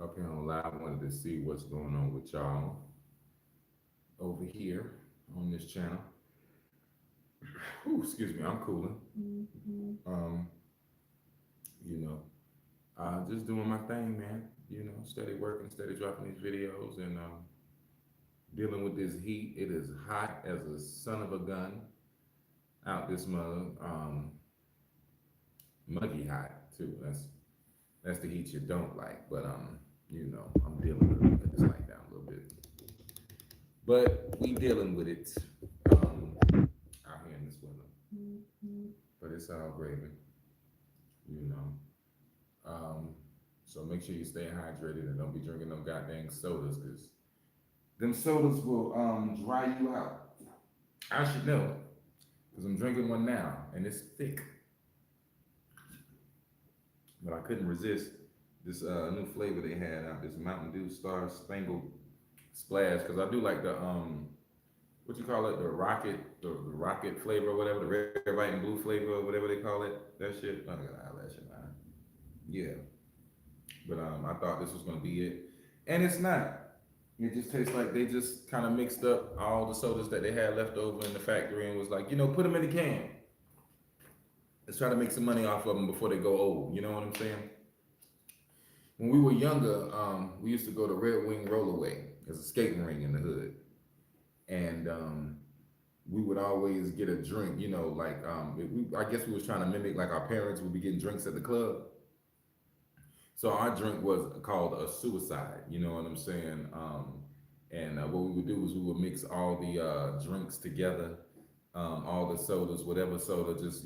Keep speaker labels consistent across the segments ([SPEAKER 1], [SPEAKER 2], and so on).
[SPEAKER 1] up here on live. I wanted to see what's going on with y'all over here on this channel. Ooh, excuse me, I'm cooling. Um, you know, just doing my thing, man. Steady working, steady dropping these videos, and dealing with this heat. It is hot as a son of a gun out this mother. Muggy hot too. That's the heat you don't like. But I'm dealing with it. It's like that a little bit. But we dealing with it out here in this weather. But it's all gravy, you know. Um, so make sure you stay hydrated and don't be drinking no goddamn sodas, cause them sodas will dry you out. I should know, cause I'm drinking one now and it's thick. But I couldn't resist this new flavor they had out. This Mountain Dew Star Spangled Splash, cause I do like the what you call it, the rocket flavor or whatever, the red, white, and blue flavor or whatever they call it. That shit. Oh, I got eyelash in mine. Yeah, but I thought this was gonna be it, and it's not. It just tastes like they just kind of mixed up all the sodas that they had left over in the factory and was like, put them in the can. Let's try to make some money off of them before they go old. You know what I'm saying? When we were younger, we used to go to Red Wing Rollaway. There's a skating ring in the hood, and we would always get a drink. I guess we was trying to mimic like our parents would be getting drinks at the club. So our drink was called a suicide. You know what I'm saying? And what we would do is we would mix all the drinks together, all the sodas, whatever soda, just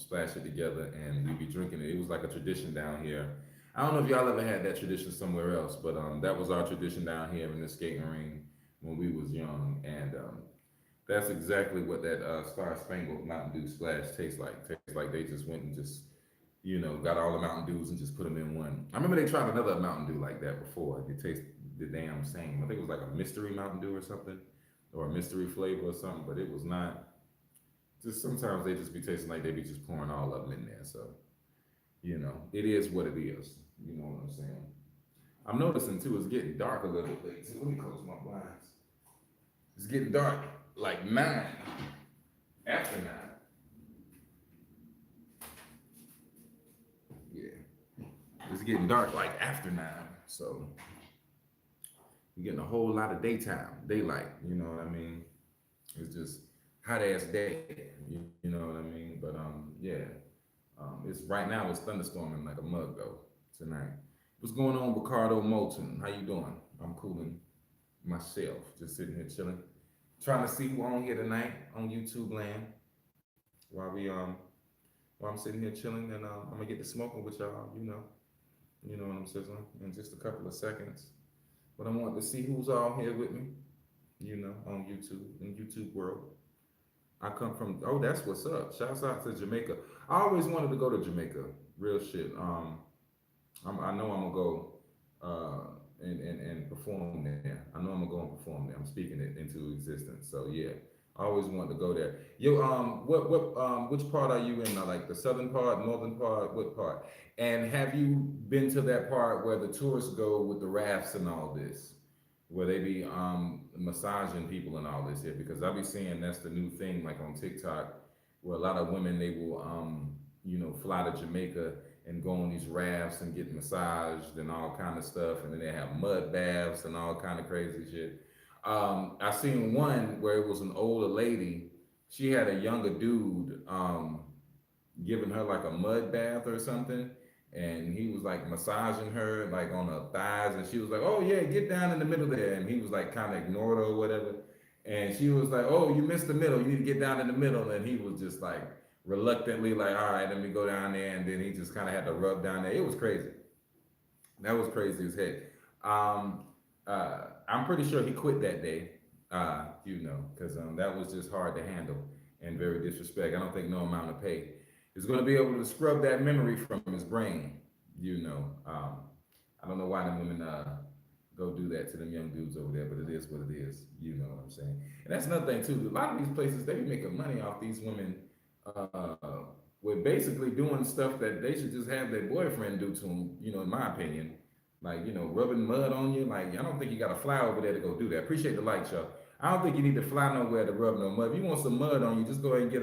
[SPEAKER 1] splash it together, and we'd be drinking it. It was like a tradition down here. I don't know if y'all ever had that tradition somewhere else, but that was our tradition down here in the skating ring when we was young, and that's exactly what that Star Spangled Mountain Dew Splash tastes like. Tastes like they just went and just got all the Mountain Dews and just put them in one. I remember they tried another Mountain Dew like that before. It tastes the damn same. I think it was like a mystery Mountain Dew or something, or a mystery flavor or something, but it was not. Just sometimes they just be tasting like they be just pouring all of them in there. So, it is what it is. You know what I'm saying? I'm noticing too, it's getting dark a little bit late. So let me close my blinds. It's getting dark like 9, after 9. Yeah. It's getting dark like after 9. So you're getting a whole lot of daylight, you know what I mean? It's just hot ass day, you know what I mean? But yeah. It's right now it's thunderstorming like a mug though tonight. What's going on, Ricardo Moulton? How you doing? I'm cooling myself, just sitting here chilling, trying to see who on here tonight on YouTube land while we while I'm sitting here chilling, and I'm gonna get to smoking with y'all. You know what I'm saying, in just a couple of seconds. But I want to see who's all here with me. On YouTube in YouTube world. I come from. Oh, that's what's up. Shouts out to Jamaica. I always wanted to go to Jamaica. Real shit. I know I'm gonna go and perform there. I know I'm gonna go and perform there. I'm speaking it into existence. So yeah, I always wanted to go there. Yo, which part are you in? Like the southern part, northern part, what part? And have you been to that part where the tourists go with the rafts and all this, where they be massaging people and all this here? Because I be seeing that's the new thing, like on TikTok, where a lot of women they will fly to Jamaica and go on these rafts and get massaged and all kind of stuff, and then they have mud baths and all kind of crazy shit. I seen one where it was an older lady. She had a younger dude giving her like a mud bath or something, and he was like massaging her like on her thighs, and she was like, "Oh yeah, get down in the middle there," and he was like kind of ignored her or whatever, and she was like, "Oh, you missed the middle. You need to get down in the middle," and he was just like reluctantly like, "All right, let me go down there," and then he just kind of had to rub down there. It was crazy. That was crazy as heck. Um, I'm pretty sure he quit that day, because that was just hard to handle and very disrespect. I don't think no amount of pay is going to be able to scrub that memory from his brain. I don't know why the women go do that to them young dudes over there, but it is what it is. You know what I'm saying? And that's another thing too. A lot of these places they be making money off these women uh, with basically doing stuff that they should just have their boyfriend do to them. In my opinion, Like, rubbing mud on you. Like, I don't think you got to fly over there to go do that. Appreciate the like, y'all. I don't think you need to fly nowhere to rub no mud. If you want some mud on you, just go ahead and get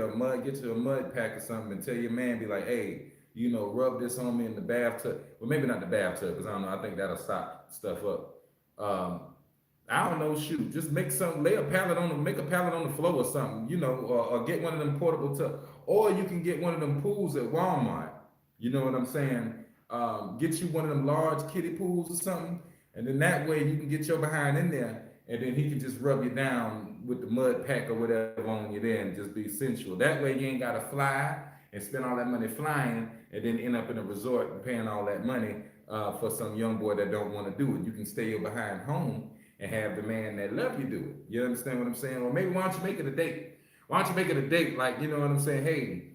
[SPEAKER 1] you a mud pack or something and tell your man, be like, hey, rub this on me in the bathtub. Well, maybe not the bathtub, because I don't know. I think that'll stop stuff up. Um, I don't know, shoot, just make some, make a pallet on the floor or something, or get one of them portable tubs. Or you can get one of them pools at Walmart. You know what I'm saying? Get you one of them large kiddie pools or something, and then that way you can get your behind in there, and then he can just rub you down with the mud pack or whatever on you there and just be sensual. That way you ain't gotta fly and spend all that money flying and then end up in a resort and paying all that money for some young boy that don't want to do it. You can stay your behind home and have the man that love you do it. You understand what I'm saying? Or maybe why don't you make it a date? Why don't you make it a date? Like, you know what I'm saying? Hey,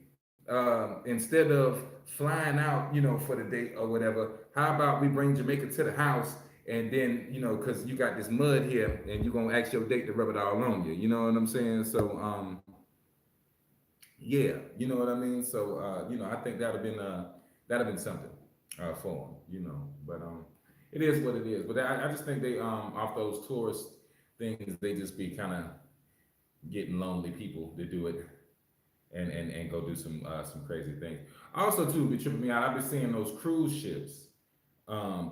[SPEAKER 1] instead of flying out, for the date or whatever, how about we bring Jamaica to the house and then, because you got this mud here and you're gonna ask your date to rub it all on you. You know what I'm saying? So, yeah, you know what I mean. So, I think that'd have been something for him. But it is what it is. But I just think they off those tourist things, they just be kind of getting lonely people to do it and go do some crazy things. Also, too, be tripping me out. I've been seeing those cruise ships.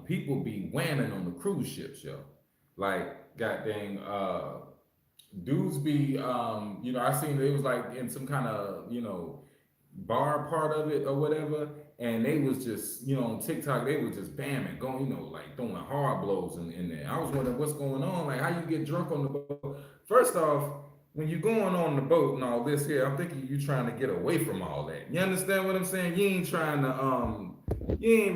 [SPEAKER 1] People be whamming on the cruise ships, yo. Like, goddamn, dudes be, I seen it was like in some kind of, bar part of it or whatever, and they was just, on TikTok, they was just bamming, going, like throwing hard blows in there. I was wondering what's going on, like how you get drunk on the boat. First off, when you're going on the boat and all this here, I'm thinking you trying to get away from all that. You understand what I'm saying? You ain't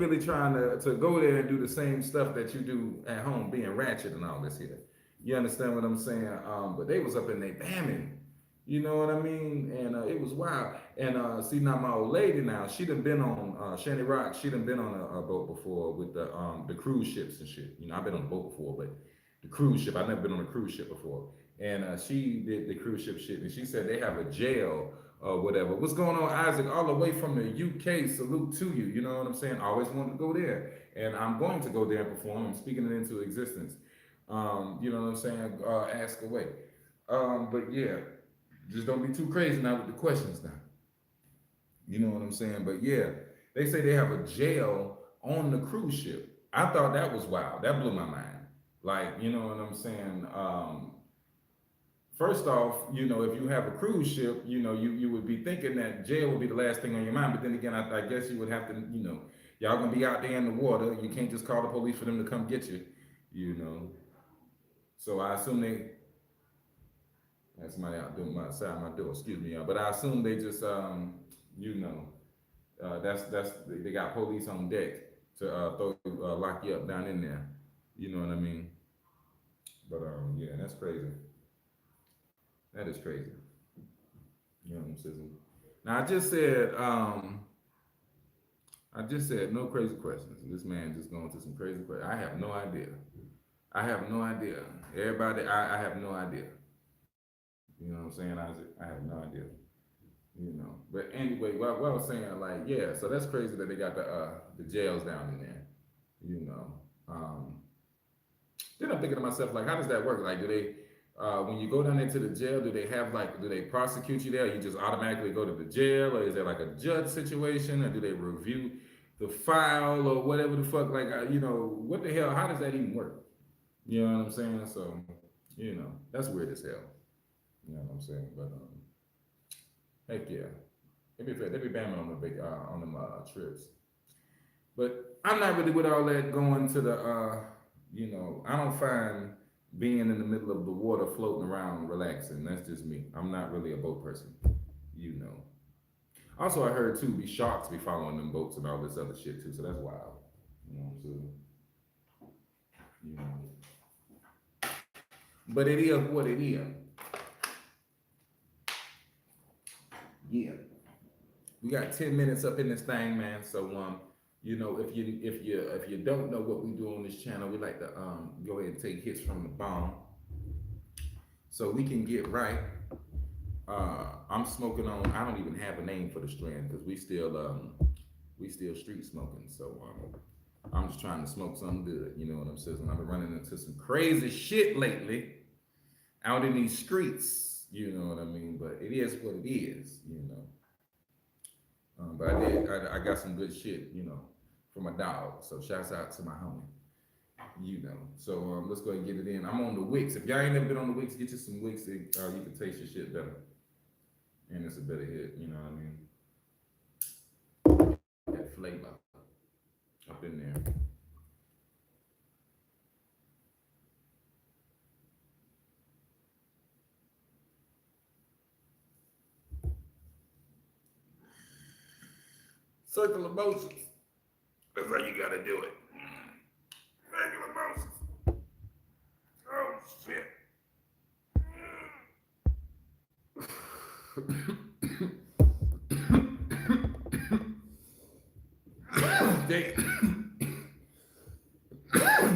[SPEAKER 1] really trying to go there and do the same stuff that you do at home, being ratchet and all this here. You understand what I'm saying? But they was up in there bamming. You know what I mean? And it was wild. And see now my old lady now, she done been on Shanty Rock. She done been on a boat before with the cruise ships and shit. I've been on a boat before, but the cruise ship, I've never been on a cruise ship before. And she did the cruise ship shit, and she said they have a jail or whatever. What's going on, Isaac? All the way from the UK. Salute to you. You know what I'm saying? I always wanted to go there, and I'm going to go there and perform. I'm speaking it into existence. You know what I'm saying? Ask away. But yeah, just don't be too crazy now with the questions now. You know what I'm saying? But yeah, they say they have a jail on the cruise ship. I thought that was wild. That blew my mind. Like, you know what I'm saying? First off, if you have a cruise ship, you would be thinking that jail would be the last thing on your mind. But then again, I guess you would have to, y'all gonna be out there in the water. You can't just call the police for them to come get you, you know. So I assume that's somebody out doing my side my door, excuse me, y'all. But I assume they just, you know, they got police on deck to lock you up down in there. You know what I mean? But yeah, that's crazy. That is crazy. You know what I'm saying? Now I just said no crazy questions. This man just going to some crazy questions. I have no idea. I have no idea. Everybody, I have no idea. You know what I'm saying, Isaac? I have no idea. But anyway, what I was saying, like, yeah, so that's crazy that they got the jails down in there. You know. Then I'm thinking to myself, like, how does that work? Like, do they when you go down into the jail, do they prosecute you there? You just automatically go to the jail, or is there like a judge situation, or do they review the file or whatever the fuck? Like, what the hell? How does that even work? You know what I'm saying? So, that's weird as hell. You know what I'm saying? But heck yeah, they be bamming on the big on them trips. But I'm not really with all that going to the I don't find being in the middle of the water floating around relaxing. That's just me. I'm not really a boat person. You know. Also, I heard too, sharks be following them boats and all this other shit too. So that's wild. You know what I'm saying? You know. But it is what it is. Yeah. We got 10 minutes up in this thing, man. So if you don't know what we do on this channel, we like to go ahead and take hits from the bomb, so we can get right. I'm smoking on. I don't even have a name for the strand because we still street smoking. So I'm just trying to smoke something good. You know what I'm saying? I've been running into some crazy shit lately out in these streets. You know what I mean? But it is what it is. You know. But I got some good shit. You know, for my dog. So shouts out to my homie. You know. So let's go ahead and get it in. I'm on the Wix. If y'all ain't never been on the Wix, get you some Wix. You can taste your shit better, and it's a better hit. You know what I mean? That flavor up in there. Circle of motions. That's how you gotta do it. Circle of motions. Oh shit.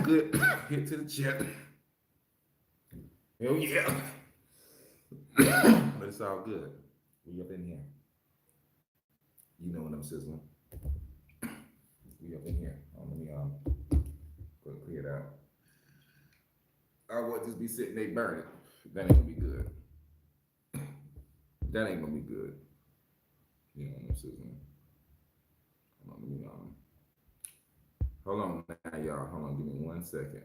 [SPEAKER 1] Good hit to the chest. Hell yeah. But it's all good. We up in here. You know what I'm sizzling. We up in here. Let me go clear it out. I would just be sitting there burning. That ain't gonna be good. That ain't gonna be good. You know what I'm sizzling. Hold on, let me hold on now, y'all. Hold on, give me 1 second.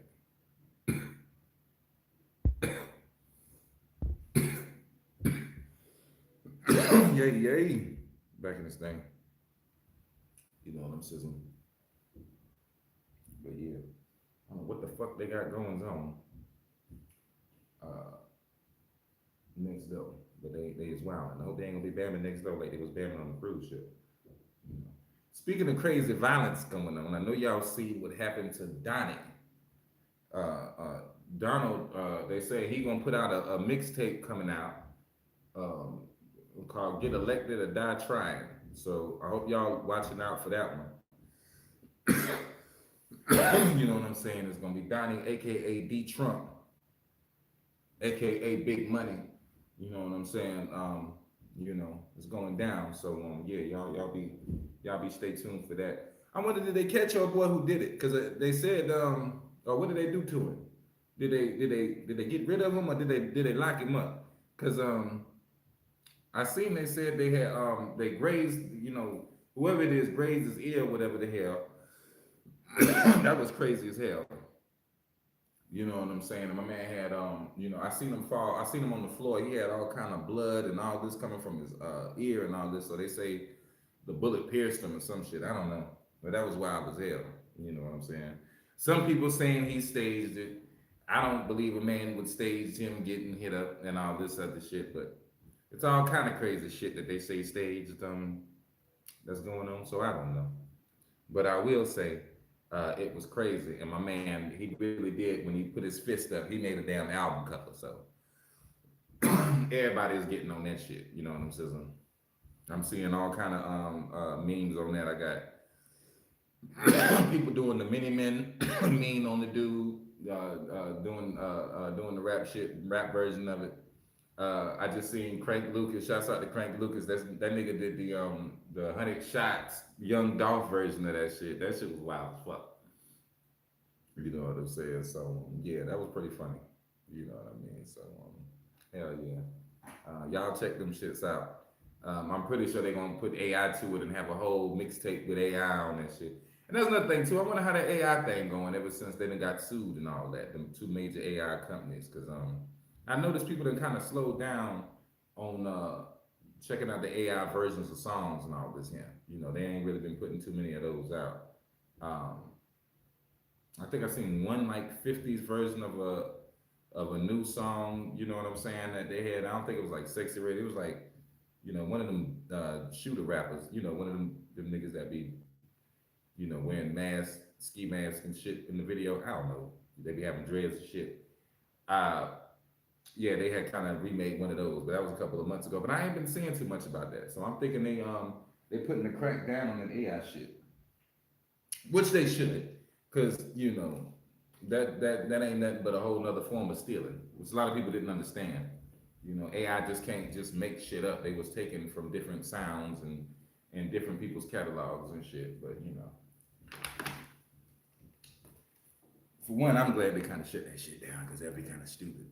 [SPEAKER 1] Yay, yay. Back in this thing. You know what I'm sizzling. But yeah. I don't know what the fuck they got going on. Next door. But they is wild. I hope they ain't gonna be bamming next door like they was bamming on the cruise ship. You know. Speaking of crazy violence going on, I know y'all see what happened to Donnie. Donald, they say he gonna put out a mixtape coming out um, called "Get Elected or Die Trying." So I hope y'all watching out for that one. You know what I'm saying? It's gonna be Donnie, aka D Trump, aka Big Money. You know what I'm saying? You know, it's going down. So yeah, y'all be stay tuned for that. I wonder did they catch your boy who did it? Because they said or what did they do to him? Did they get rid of him or did they lock him up? Because I seen they said they had they grazed, you know, whoever it is grazed his ear, whatever the hell. That was crazy as hell. You know what I'm saying? And my man had you know, I seen him fall, I seen him on the floor. He had all kind of blood and all this coming from his ear and all this. So they say the bullet pierced him or some shit. I don't know. But that was wild as hell. You know what I'm saying? Some people saying he staged it. I don't believe a man would stage him getting hit up and all this other shit, but it's all kind of crazy shit that they say staged that's going on. So I don't know. But I will say it was crazy. And my man, he really did, when he put his fist up, he made a damn album cover. So everybody is getting on that shit. You know what I'm saying? I'm seeing all kind of memes on that. I got people doing the mini men meme on the dude, doing the rap shit, rap version of it. I just seen Crank Lucas. Shouts out to Crank Lucas. That nigga did the 100 shots Young Dolph version of that shit. That shit was wild as fuck. You know what I'm saying? So yeah, that was pretty funny. You know what I mean? So hell yeah, y'all check them shits out. I'm pretty sure they're gonna put AI to it and have a whole mixtape with AI on that shit. And that's another thing too. I wonder how that AI thing going ever since they done got sued and all that. Them two major AI companies, because I noticed people that kind of slowed down on checking out the AI versions of songs and all this here. You know, they ain't really been putting too many of those out. Um, I think I seen one like 50s version of a new song, you know what I'm saying, that they had. I don't think it was like Sexy Red. It was like, you know, one of them shooter rappers, you know, one of them niggas that be, you know, wearing masks, ski masks and shit in the video. I don't know. They be having dreads and shit. Uh yeah, they had kind of remade one of those, but that was a couple of months ago. But I ain't been seeing too much about that. So I'm thinking they putting the crack down on that AI shit. Which they should, because you know, that ain't nothing but a whole nother form of stealing, which a lot of people didn't understand. You know, AI just can't just make shit up. They was taken from different sounds and different people's catalogs and shit. But you know, For one, I'm glad they kind of shut that shit down because that'd be kind of stupid.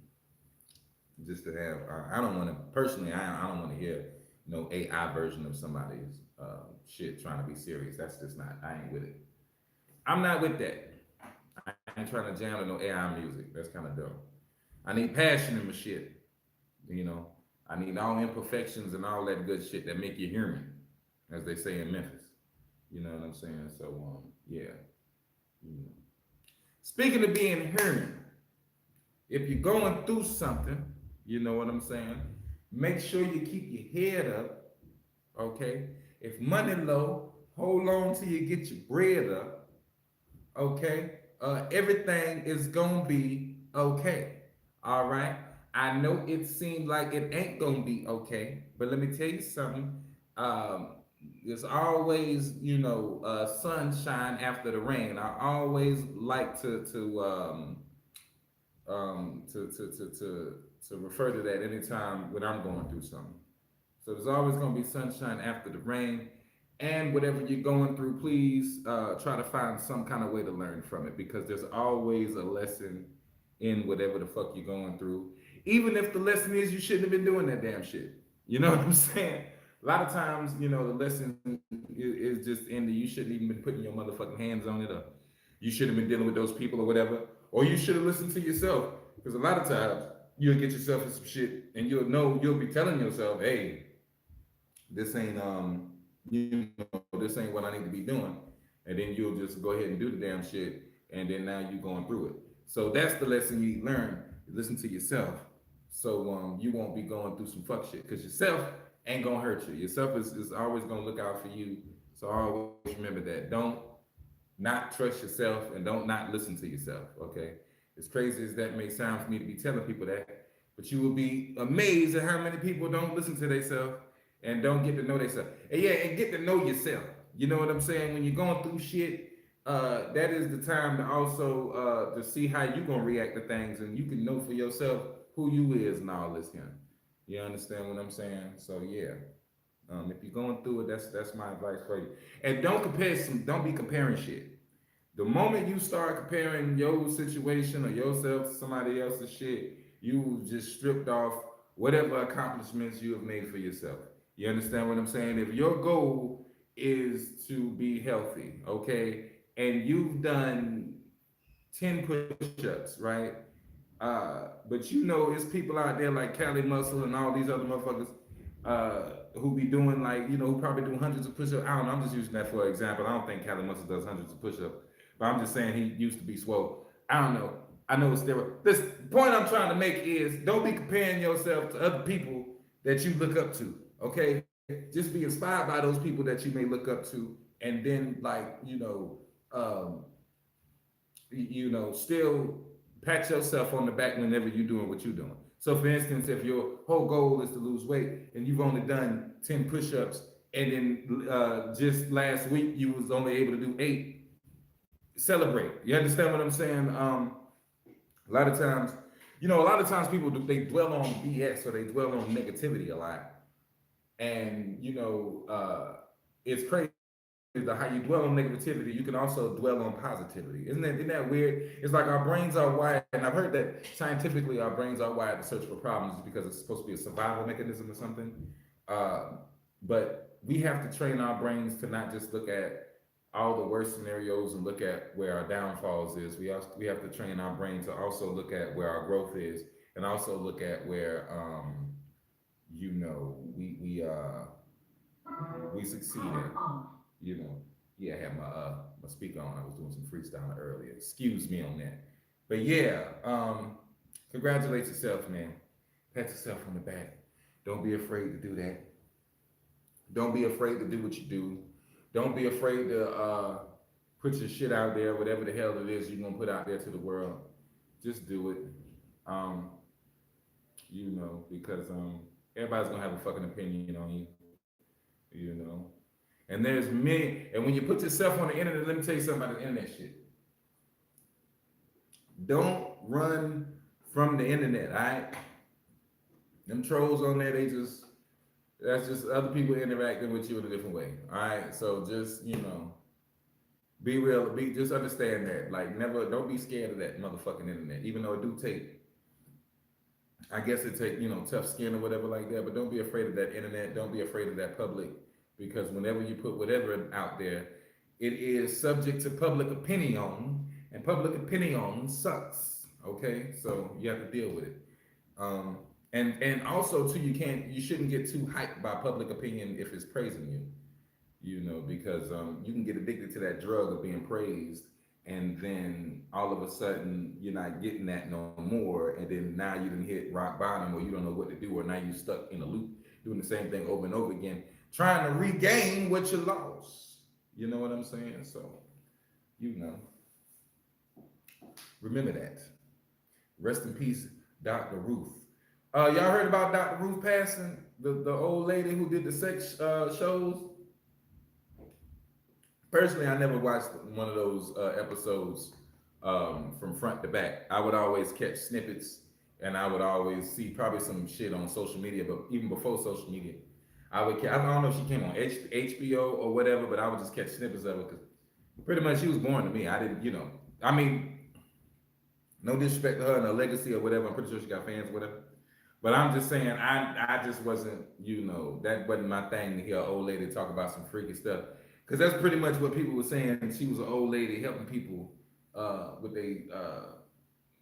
[SPEAKER 1] Just to have, I don't want to personally. I don't want to hear no AI version of somebody's shit trying to be serious. That's just not. I ain't with it. I'm not with that. I ain't trying to jam to no AI music. That's kind of dumb. I need passion in my shit. You know, I need all imperfections and all that good shit that make you human, as they say in Memphis. You know what I'm saying? So, yeah. You know. Speaking of being human, if you're going through something, you know what I'm saying? Make sure you keep your head up, okay? If money low, hold on till you get your bread up, okay? Everything is gonna be okay, all right? I know it seems like it ain't gonna be okay, but let me tell you something. Um, there's always, sunshine after the rain. I always like to refer to that anytime when I'm going through something. So there's always going to be sunshine after the rain. And whatever you're going through, please try to find some kind of way to learn from it because there's always a lesson in whatever the fuck you're going through. Even if the lesson is you shouldn't have been doing that damn shit. You know what I'm saying? A lot of times, the lesson is just in the you shouldn't even been putting your motherfucking hands on it, or you should have been dealing with those people or whatever, or you should have listened to yourself. Because a lot of times you'll get yourself in some shit and you'll be telling yourself, hey, this ain't this ain't what I need to be doing. And then you'll just go ahead and do the damn shit, and then now you're going through it. So that's the lesson you learn. Listen to yourself. So you won't be going through some fuck shit. Because yourself ain't gonna hurt you. Yourself is always gonna look out for you. So always remember that. Don't not trust yourself and don't not listen to yourself. Okay. As crazy as that may sound for me to be telling people that, but you will be amazed at how many people don't listen to themselves and don't get to know themselves. And yeah, and get to know yourself. You know what I'm saying? When you're going through shit, that is the time to also to see how you gonna react to things, and you can know for yourself who you is and all this here. You understand what I'm saying? So yeah. If you're going through it, that's my advice for you. And don't be comparing shit. The moment you start comparing your situation or yourself to somebody else's shit, you just stripped off whatever accomplishments you have made for yourself. You understand what I'm saying? If your goal is to be healthy, okay, and you've done 10 push-ups, right? But it's people out there like Cali Muscle and all these other motherfuckers who be doing who probably do hundreds of push-ups. I don't know, I'm just using that for example. I don't think Cali Muscle does hundreds of push-ups. But I'm just saying he used to be swole. I don't know. I know it's steroid. This point I'm trying to make is don't be comparing yourself to other people that you look up to. Okay? Just be inspired by those people that you may look up to, and then still pat yourself on the back whenever you're doing what you're doing. So for instance, if your whole goal is to lose weight and you've only done 10 push-ups, and then just last week you was only able to do 8, celebrate. You understand what I'm saying? A lot of times people they dwell on BS, or they dwell on negativity a lot, and it's crazy that how you dwell on negativity, you can also dwell on positivity. Isn't that weird? It's like our brains are wired, and I've heard that scientifically our brains are wired to search for problems because it's supposed to be a survival mechanism or something. But we have to train our brains to not just look at all the worst scenarios and look at where our downfalls is. We have to train our brain to also look at where our growth is, and also look at where we succeed in. Yeah, I had my speaker on. I was doing some freestyle earlier. Excuse me on that. But yeah, congratulate yourself, man. Pat yourself on the back. Don't be afraid to do that. Don't be afraid to do what you do. Don't be afraid to put your shit out there, whatever the hell it is you're gonna put out there to the world. Just do it. Because everybody's gonna have a fucking opinion on you. And there's many, and when you put yourself on the internet, let me tell you something about the internet shit. Don't run from the internet, all right? Them trolls on there, that's just other people interacting with you in a different way. All right. So just, Be real. Just understand that. Like, never. Don't be scared of that motherfucking internet. Even though it do take, I guess it take tough skin or whatever like that. But don't be afraid of that internet. Don't be afraid of that public, because whenever you put whatever out there, it is subject to public opinion, and public opinion sucks. Okay, so you have to deal with it. Um, and also too, you shouldn't get too hyped by public opinion if it's praising you. Because you can get addicted to that drug of being praised, and then all of a sudden you're not getting that no more, and then now you didn't hit rock bottom, or you don't know what to do, or now you're stuck in a loop doing the same thing over and over again, trying to regain what you lost. You know what I'm saying? So, you know, remember that. Rest in peace, Dr. Ruth. Y'all heard about Dr. Ruth passing? The old lady who did the sex shows? Personally, I never watched one of those episodes from front to back. I would always catch snippets, and I would always see probably some shit on social media. But even before social media, I don't know if she came on HBO or whatever, but I would just catch snippets of it because pretty much she was born to me. I didn't, I mean, no disrespect to her and her legacy or whatever. I'm pretty sure she got fans or whatever. But I'm just saying, I just wasn't, that wasn't my thing to hear an old lady talk about some freaky stuff. Because that's pretty much what people were saying. She was an old lady helping people with their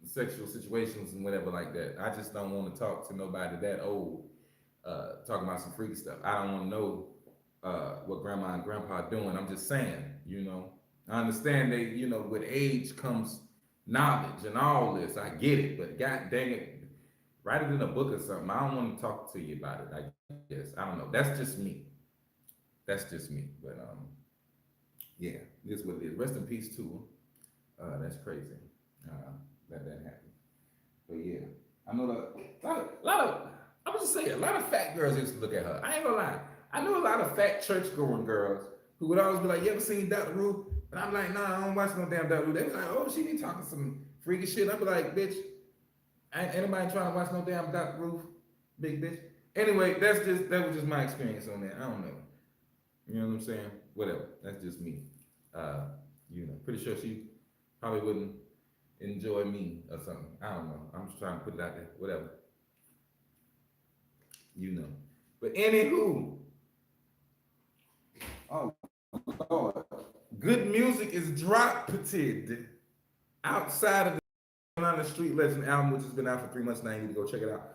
[SPEAKER 1] sexual situations and whatever like that. I just don't want to talk to nobody that old talking about some freaky stuff. I don't want to know what grandma and grandpa doing. I'm just saying, I understand they, with age comes knowledge and all this. I get it, but god dang it, write it in a book or something. I don't want to talk to you about it. I guess I don't know. That's just me. That's just me. But yeah, this is what it is. Rest in peace to her. That's crazy. That happened. But yeah, I know a lot of I was just saying, a lot of fat girls used to look at her. I ain't gonna lie. I know a lot of fat church going girls who would always be like, "You ever seen Dr. Ruth?" And I'm like, "Nah, I don't watch no damn Dr. Ruth." They be like, "Oh, she be talking some freaky shit." I be like, "Bitch, ain't anybody trying to watch no damn Dr. Ruth, big bitch." Anyway, that was just my experience on that. I don't know. You know what I'm saying? Whatever. That's just me. Pretty sure she probably wouldn't enjoy me or something. I don't know. I'm just trying to put it out there. Whatever. But anywho, oh Lord, good music is dropped outside of the Street Legend album, which has been out for 3 months now. You need to go check it out.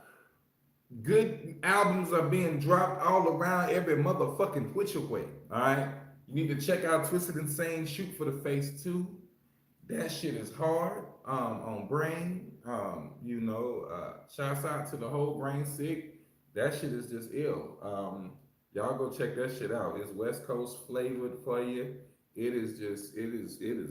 [SPEAKER 1] Good albums are being dropped all around every motherfucking which way. All right. You need to check out Twisted Insane Shoot for the Face 2. That shit is hard on Brain. Shouts out to the whole Brain Sick. That shit is just ill. Y'all go check that shit out. It's West Coast flavored for you. It is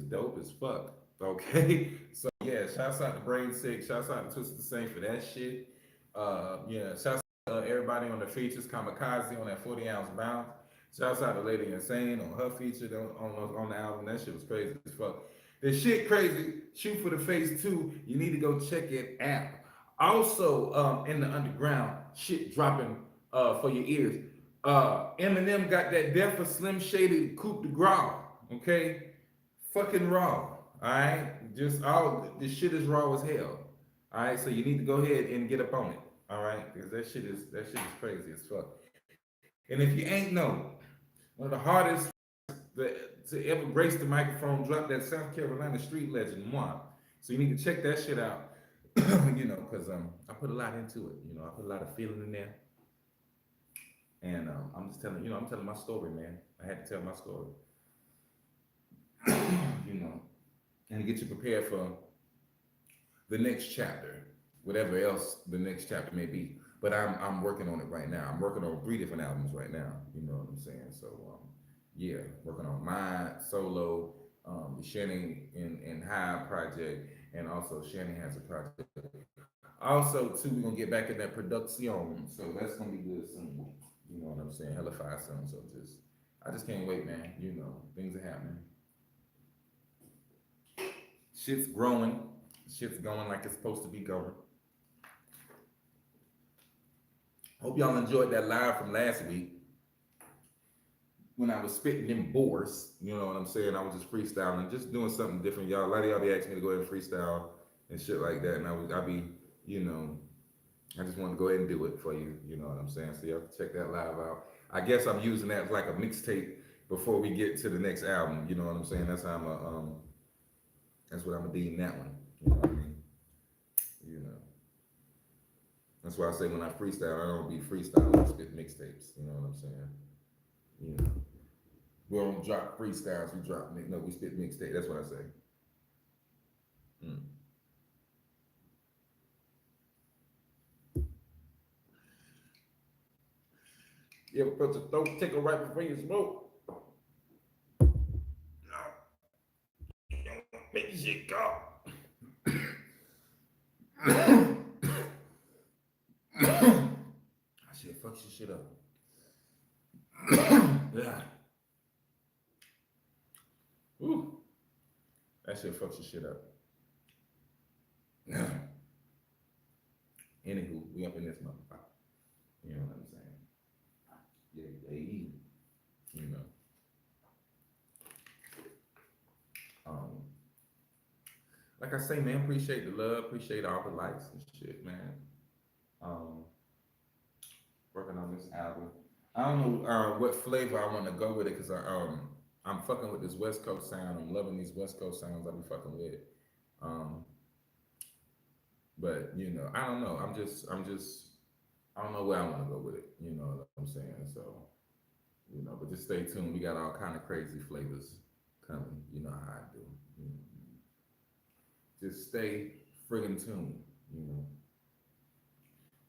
[SPEAKER 1] dope as fuck. Okay. So yeah, shouts out to Brain Sick. Shouts out to Twisted Insane for that shit. Shouts out to everybody on the features. Kamikaze on that 40-ounce bounce. Shouts out to Lady Insane on her feature on the album. That shit was crazy as fuck. The shit crazy. Shoot for the Face 2. You need to go check it out. Also, in the underground, shit dropping for your ears. Eminem got that Death for Slim Shady Coup de Grace. Okay, fucking raw. All right, just all this shit is raw as hell. All right, so you need to go ahead and get up on it. All right, because that shit is crazy as fuck. And if you ain't know, one of the hardest to ever grace the microphone dropped that South Carolina Street Legend one. So you need to check that shit out. Because I put a lot into it. I put a lot of feeling in there. And I'm just telling, I'm telling my story, man. I had to tell my story. And to get you prepared for the next chapter, whatever else the next chapter may be. But I'm working on it right now. I'm working on 3 different albums right now. You know what I'm saying? So yeah, working on my solo, the Shannon and High project, and also Shannon has a project. Also, too, we're gonna get back in that production, so that's gonna be good soon. You know what I'm saying? Hella fire soon. So I just can't wait, man. Things are happening. Shit's growing. Shit's going like it's supposed to be going. Hope y'all enjoyed that live from last week. when I was spitting them bores, you know what I'm saying? I was just freestyling, just doing something different. Y'all, a lot of y'all be asking me to go ahead and freestyle and shit like that, and I be, you know, I just want to go ahead and do it for you. You know what I'm saying? So y'all can check that live out. I guess I'm using that as like a mixtape before we get to the next album. You know what I'm saying? That's how I'm that's what I'm gonna deem that one. You know what I mean? You know. That's why I say when I freestyle, I don't be freestyling. I spit mixtapes. You know what I'm saying? You know. We don't drop freestyles. We drop no. We spit mixtape. That's what I say. Mm. You ever felt your throat tickle right before you smoke? No. Make shit go. Shit, fuck your shit up. Yeah. Ooh. That shit fucks your shit up. Anywho, we up in this motherfucker. You know what I'm saying? Yeah, they, you know. Um, like I say, man, appreciate the love, appreciate all the likes and shit, man. Um, working on this album. I don't know what flavor I want to go with it because I'm fucking with this West Coast sound. I'm loving these West Coast sounds I be fucking with. Um, but you know, I don't know. I don't know where I want to go with it. You know what I'm saying? So you know, but just stay tuned. We got all kind of crazy flavors coming. You know how I do. You know. Just stay friggin' tuned. You know.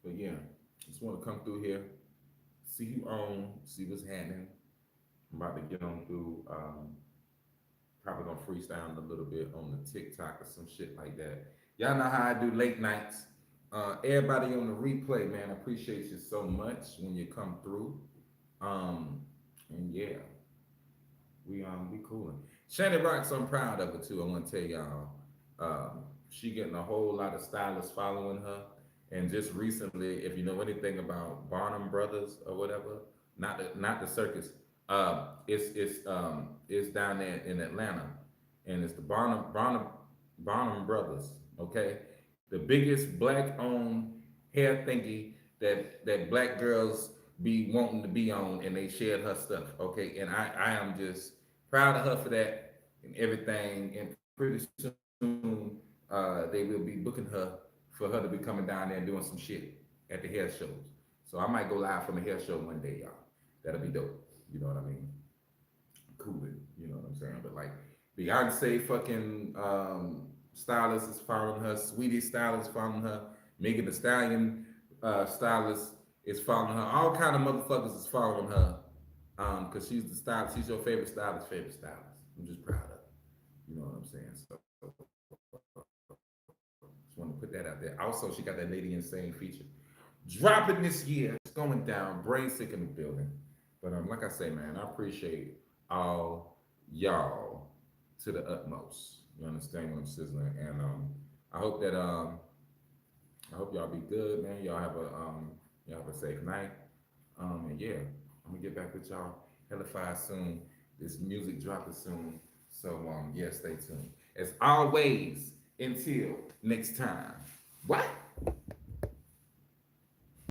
[SPEAKER 1] But yeah, just want to come through here, see you on, see what's happening. I'm about to get on through. Probably gonna freestyle a little bit on the TikTok or some shit like that. Y'all know how I do late nights. Everybody on the replay, man, I appreciate you so much when you come through. Um, and yeah, we coolin'. Shannon Rocks, I'm proud of her too. I want to tell y'all, she getting a whole lot of stylists following her. And just recently, if you know anything about Barnum Brothers or whatever, not the circus, it's down there in Atlanta, and it's the Barnum Brothers. Okay, the biggest black-owned hair thingy that black girls be wanting to be on, and they shared her stuff. Okay, and I am just proud of her for that and everything. And pretty soon, they will be booking her for her to be coming down there and doing some shit at the hair shows. So I might go live from a hair show one day, y'all. That'll be dope. You know what I mean? Cool. You know what I'm saying? But like Beyonce fucking stylist is following her, Sweetie stylist following her, Megan Thee Stallion stylist is following her. All kind of motherfuckers is following her. Cause she's the stylist, she's your favorite stylist. I'm just proud of her. You know what I'm saying? So just want to put that out there. Also, she got that Lady Insane feature dropping this year. It's going down. Brain sick in the building. But like I say, man, I appreciate all y'all to the utmost. You understand what I'm sizzling? And I hope y'all be good, man. Y'all have a safe night. And yeah, I'm gonna get back with y'all hella fast soon. This music dropping soon. So yeah, stay tuned. As always, until next time. What?